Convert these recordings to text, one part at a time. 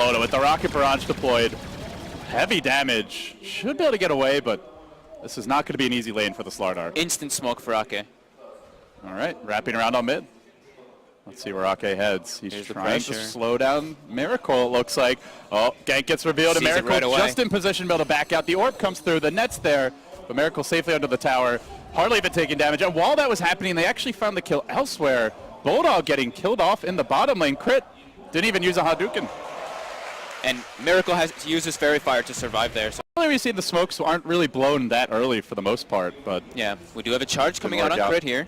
Loda with the rocket barrage deployed. Heavy damage. Should be able to get away, but this is not going to be an easy lane for the Slardar. Instant smoke for Ake. All right, wrapping around on mid. Let's see where Ake heads. He's trying to slow down Miracle, it looks like. Oh, gank gets revealed, and Miracle right just in position to be able to back out. The orb comes through, the net's there, but Miracle safely under the tower. Hardly even taking damage. And while that was happening, they actually found the kill elsewhere. Bulldog getting killed off in the bottom lane. Crit didn't even use a Hadouken. And Miracle has to use his Fairy Fire to survive there. So We've seen the smokes aren't really blown that early for the most part, but yeah, we do have a charge coming out on Crit here.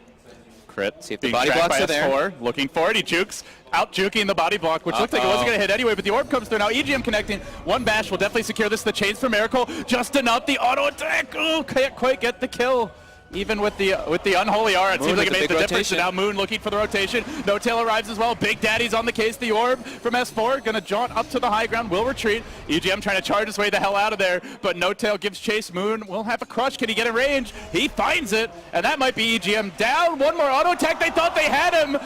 Crit. See if the body blocks are there. Looking for it, he jukes. Out juking the body block, which looked like it wasn't going to hit anyway, but the orb comes through now. EGM connecting. One bash will definitely secure this. The chains for Miracle. Just enough. The auto attack. Oh, can't quite get the kill. Even with the unholy aura, it seems like it made the difference. And now Moon looking for the rotation. No Tail arrives as well. Big Daddy's on the case. The orb from S4 going to jaunt up to the high ground. Will retreat. EGM trying to charge his way the hell out of there, but No Tail gives chase. Moon will have a crush. Can he get in range? He finds it, and that might be EGM down. One more auto attack. They thought they had him.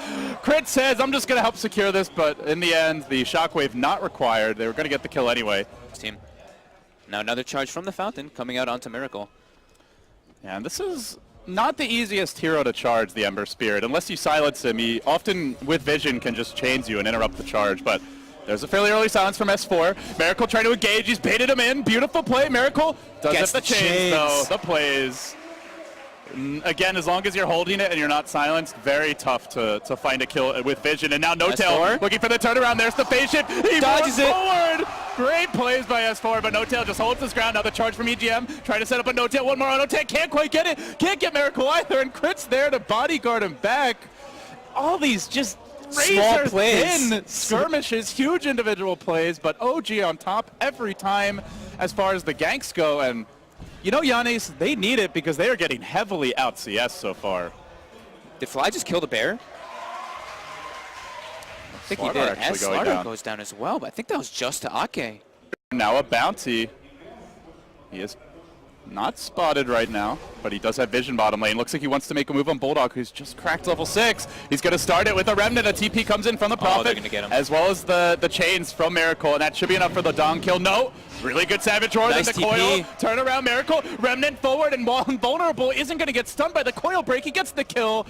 Crit says, I'm just going to help secure this, but in the end, the shockwave not required. They were going to get the kill anyway. Team. Now another charge from the Fountain coming out onto Miracle. And this is not the easiest hero to charge, the Ember Spirit. Unless you silence him, he often, with vision, can just chains you and interrupt the charge. But there's a fairly early silence from S4. Miracle trying to engage. He's baited him in. Beautiful play. Miracle does have the chains, though. The plays. Again, as long as you're holding it and you're not silenced, very tough to find a kill with vision. And now No Tail looking for the turnaround. There's the phase shift. He dodges it forward. Great plays by S4, but No Tail just holds his ground. Now the charge from EGM. Trying to set up a No Tail. One more auto attack. Can't quite get it. Can't get Miracle either. And Crit's there to bodyguard him back. All these just razor-thin skirmishes. Huge individual plays, but OG on top every time as far as the ganks go. And you know, Giannis, they need it because they are getting heavily out CS so far. Did Fly just kill the bear? I think he did. As Slardar goes down as well, but I think that was just to Ake. Now a bounty. He is not spotted right now, but he does have vision bottom lane. Looks like he wants to make a move on Bulldog, who's just cracked level 6. He's going to start it with a Remnant. A TP comes in from the Prophet, they're gonna get him. as well as the chains from Miracle, and that should be enough for the Dawn kill. No, really good Savage Roar. Nice then the coil, turn around Miracle, Remnant forward, and while Vulnerable isn't going to get stunned by the coil break, he gets the kill.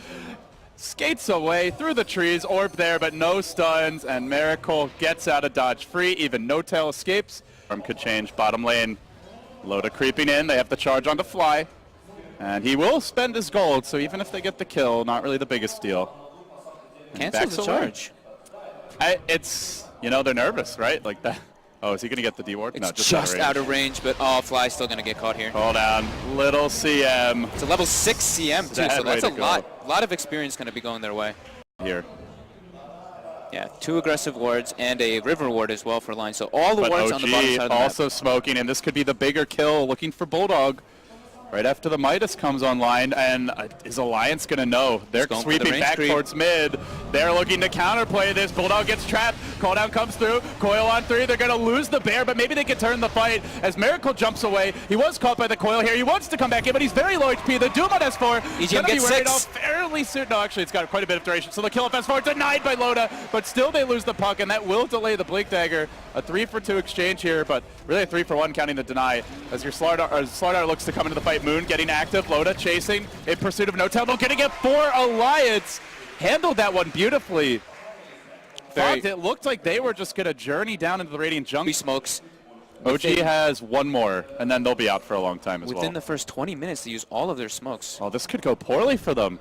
Skates away through the trees, orb there, but no stuns, and Miracle gets out of dodge free. Even No Tail escapes. Arm could change bottom lane. Loda creeping in, they have the charge on to Fly, and he will spend his gold, so even if they get the kill, not really the biggest deal. Cancels the charge. It's, you know, they're nervous, right? Like that. Oh, is he going to get the D-ward? No, just out of range, but Fly's still going to get caught here. Hold down, little CM. It's a level 6 CM too, so that's a lot of experience going to be going their way. Here. Yeah, 2 aggressive wards and a river ward as well for line. So all the wards on the bottom side of the map. Also smoking, and this could be the bigger kill. Looking for Bulldog right after the Midas comes online, and is Alliance going to know? They're sweeping back towards mid. They're looking to counterplay this. Bulldog gets trapped. Call down comes through. Coil on 3. They're going to lose the bear, but maybe they can turn the fight as Miracle jumps away. He was caught by the coil here. He wants to come back in, but he's very low HP. The Doom on S4. EGM gets 6. Fairly soon. No, actually, it's got quite a bit of duration. So the kill of S4 denied by Loda, but still they lose the puck, and that will delay the Blink Dagger. A 3-for-2 exchange here, but really a 3-for-1 counting the deny. As your Slardar looks to come into the fight. Moon getting active. Loda chasing in pursuit of No Tail. They're going to get 4 Alliance. Handled that one beautifully. It looked like they were just going to journey down into the Radiant Jungle. Smokes. OG has one more, and then they'll be out for a long time as well. Within the first 20 minutes, they use all of their smokes. Oh, this could go poorly for them.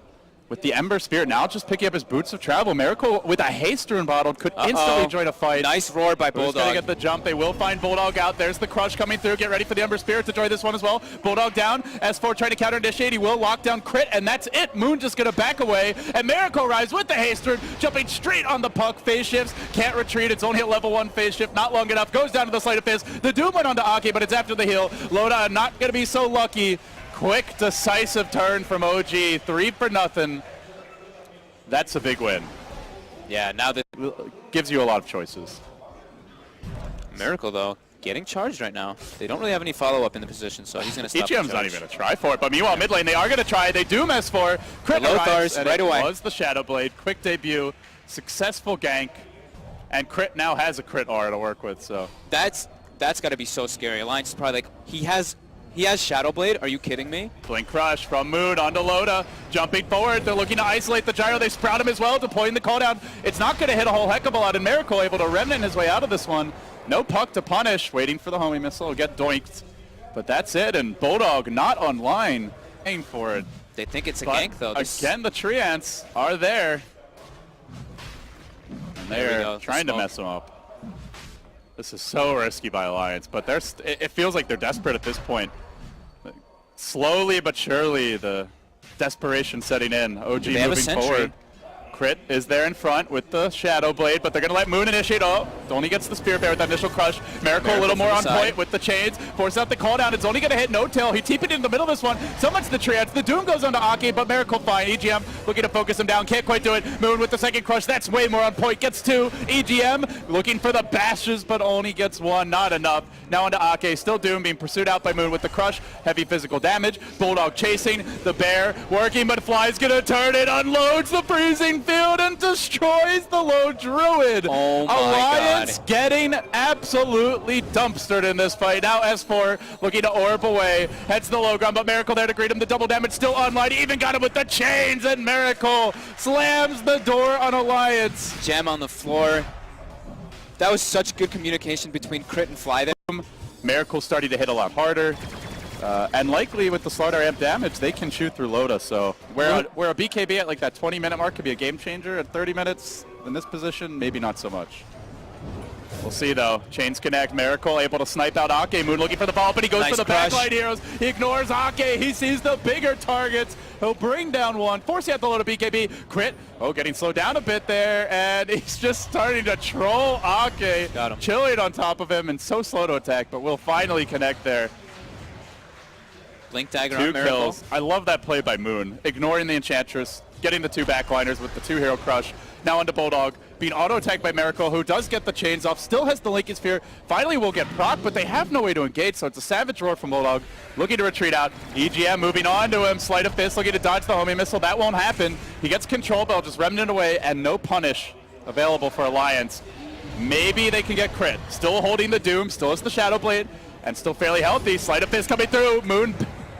With the Ember Spirit now just picking up his boots of travel. Miracle with a haste rune bottle could instantly join a fight. Nice roar by Bulldog. Who's going to get the jump? They will find Bulldog out. There's the crush coming through. Get ready for the Ember Spirit to join this one as well. Bulldog down. S4 trying to counter initiate. He will lock down Crit, and that's it. Moon just going to back away. And Miracle arrives with the haste rune, jumping straight on the puck. Phase shifts. Can't retreat. It's only a level 1 phase shift. Not long enough. Goes down to the Sleight of Fist. The Doom went onto Ake, but it's after the heal. Loda not going to be so lucky. Quick, decisive turn from OG. 3-for-0. That's a big win. Yeah, now that gives you a lot of choices. Miracle, though, getting charged right now. They don't really have any follow-up in the position, so he's going to stop. EGM's not even going to try for it, but meanwhile, mid lane, they are going to try. They do mess for Crit arrives, and right away. It was the Shadow Blade. Quick debut, successful gank. And Crit now has a crit R to work with, so. That's got to be so scary. Alliance is probably like, he has Shadow Blade. Are you kidding me? Blink Crush from Moon onto Loda. Jumping forward, they're looking to isolate the gyro. They sprout him as well, deploying the cooldown. It's not going to hit a whole heck of a lot, and Miracle able to remnant his way out of this one. No puck to punish, waiting for the homing missile. Get doinked. But that's it, and Bulldog not online. Aim for it. They think it's a gank, though. Again, the Treants are there. And they're trying to mess him up. This is so risky by Alliance, but it feels like they're desperate at this point. Slowly but surely, the desperation setting in. OG moving forward. Crit is there in front with the Shadow Blade, but they're going to let Moon initiate. Oh, only gets the Spirit Bear with that initial crush. Miracle a little more on point with the chains. Force out the call down. It's only going to hit No Tail. He TP'd in the middle of this one. So much the Triads. The Doom goes on to Aki, but Miracle fine. EGM looking to focus him down. Can't quite do it. Moon with the second crush. That's way more on point. Gets two. EGM looking for the bashes, but only gets one. Not enough. Now onto Ake. Still Doom being pursued out by Moon with the crush. Heavy physical damage. Bulldog chasing. The Bear working, but Fly's going to turn it. Unloads the freezing field and destroys the low Druid. Oh my Alliance God. getting absolutely dumpstered in this fight. Now S4 looking to orb away. Heads to the low ground, but Miracle there to greet him. The double damage still online. Even got him with the chains, and Miracle slams the door on Alliance. Gem on the floor. That was such good communication between Crit and Fly there. Miracle starting to hit a lot harder. And likely with the slaughter amp damage, they can shoot through Loda. So where a BKB at like that 20-minute mark could be a game changer, at 30 minutes in this position, maybe not so much. We'll see though. Chains connect. Miracle able to snipe out Ake. Moon looking for the ball, but he goes for the backline heroes. He ignores Ake. He sees the bigger targets. He'll bring down one. Forcing out the load of BKB. Crit. Oh, getting slowed down a bit there, and he's just starting to troll Ake. Got him. Chilling on top of him, and so slow to attack, but will finally connect there. Blink Dagger Two on Miracle. kills. I love that play by Moon. Ignoring the Enchantress, getting the two backliners with the two-hero crush. Now onto Bulldog, being auto-attacked by Miracle, who does get the chains off, still has the Linking Sphere. Finally will get proc, but they have no way to engage, so it's a savage roar from Bulldog. Looking to retreat out. EGM moving on to him. Sleight of Fist looking to dodge the homing missile. That won't happen. He gets control, but he'll just remnant away, and no punish available for Alliance. Maybe they can get Crit. Still holding the Doom, still has the Shadow Blade, and still fairly healthy. Sleight of Fist coming through. Moon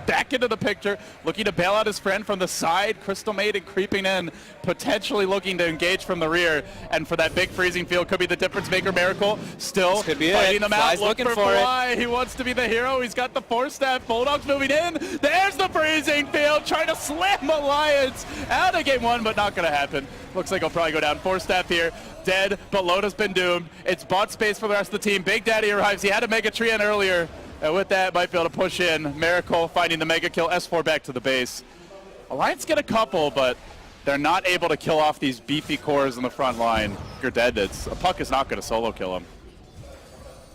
back into the picture, looking to bail out his friend from the side. Crystal Maiden creeping in, potentially looking to engage from the rear. And for that big freezing field, could be the difference maker. Miracle still could be fighting them out. Fly's looking for Fly. He wants to be the hero. He's got the force staff. Bulldog's moving in. There's the freezing field, trying to slam Alliance out of game one, but not going to happen. Looks like he'll probably go down. Force staff here. Dead, but Loda's been doomed. It's bought space for the rest of the team. Big Daddy arrives. He had a Mega Tree in earlier. And with that, might be able to push in. Miracle finding the mega kill. S4 back to the base. Alliance get a couple, but they're not able to kill off these beefy cores in the front line. You're dead. A puck is not going to solo kill him.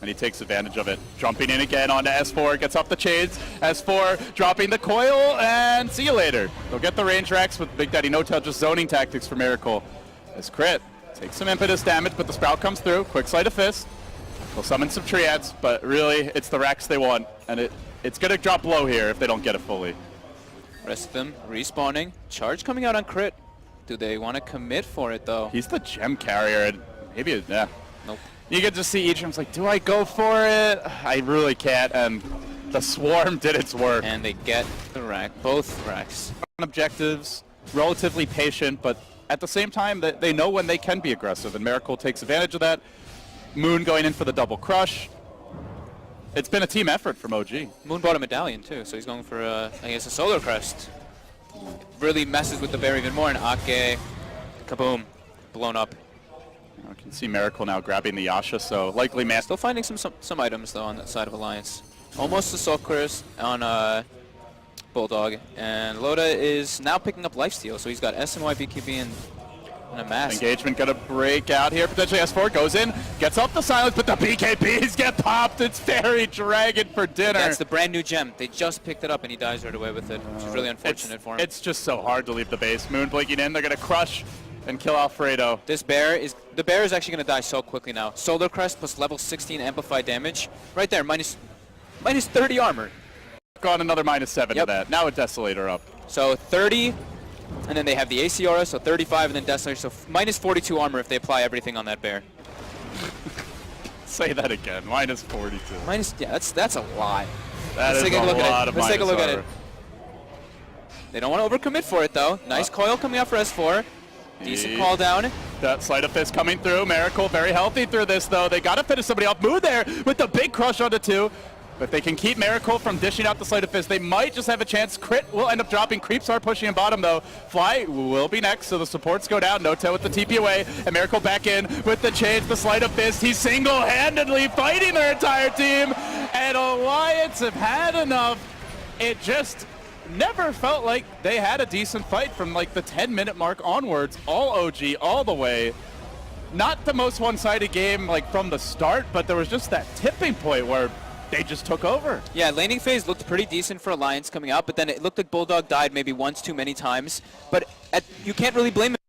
And he takes advantage of it. Jumping in again onto S4. Gets off the chains. S4 dropping the coil, and see you later. They'll get the range racks with Big Daddy No Tail. Just zoning tactics for Miracle. As Crit takes some impetus damage, but the Sprout comes through. Quick Sleight of Fist. They'll summon some Triads, but really, it's the racks they want, and it's going to drop low here if they don't get it fully. Rest of them respawning. Charge coming out on Crit. Do they want to commit for it, though? He's the gem carrier, and maybe, yeah. Nope. You can just see each of them's like, do I go for it? I really can't, and the Swarm did its work. And they get the rack, both racks. Objectives, relatively patient, but at the same time, they know when they can be aggressive, and Miracle takes advantage of that. Moon going in for the double crush. It's been a team effort from OG. Moon bought a medallion too, so he's going for, I guess, a solar crest. Really messes with the bear even more, and Ake, kaboom, blown up. You can see Miracle now grabbing the Yasha, so likely man. Still finding some items though on that side of Alliance. Almost a soul crest on Bulldog, and Loda is now picking up lifesteal, so he's got SNY, BKB, and a mask. Engagement gonna break out here. Potentially S4 goes in, gets off the silence, but the BKBs get popped. It's Fairy Dragon for dinner. That's the brand new gem. They just picked it up and he dies right away with it, which is really unfortunate for him. It's just so hard to leave the base. Moon blinking in. They're gonna crush and kill Alfredo. The bear is actually gonna die so quickly now. Solar Crest plus level 16 amplified damage. Right there, minus 30 armor. Gone another -7 to that. Now a Desolator up. So 30. And then they have the AC aura, so 35, and then Desolator, so minus 42 armor if they apply everything on that bear. Say that again. Minus 42. Yeah, that's a lot. That Let's is take a a look at lot it. of Let's take a minus look at over. it. They don't want to overcommit for it though. Nice coil coming out for S4. Decent call down. That sleight of fist coming through. Miracle very healthy through this though. They got to finish somebody off. Mood there with the big crush onto 2. But they can keep Miracle from dishing out the sleight of fist. They might just have a chance. Crit will end up dropping. Creeps are pushing in bottom though. Fly will be next, so the supports go down. No-Tail with the TP away. And Miracle back in with the change, the sleight of fist. He's single-handedly fighting their entire team. And Alliance have had enough. It just never felt like they had a decent fight from like the 10-minute mark onwards. All OG, all the way. Not the most one-sided game like from the start, but there was just that tipping point where they just took over. Yeah, laning phase looked pretty decent for Alliance coming out, but then it looked like Bulldog died maybe once too many times. But you can't really blame him.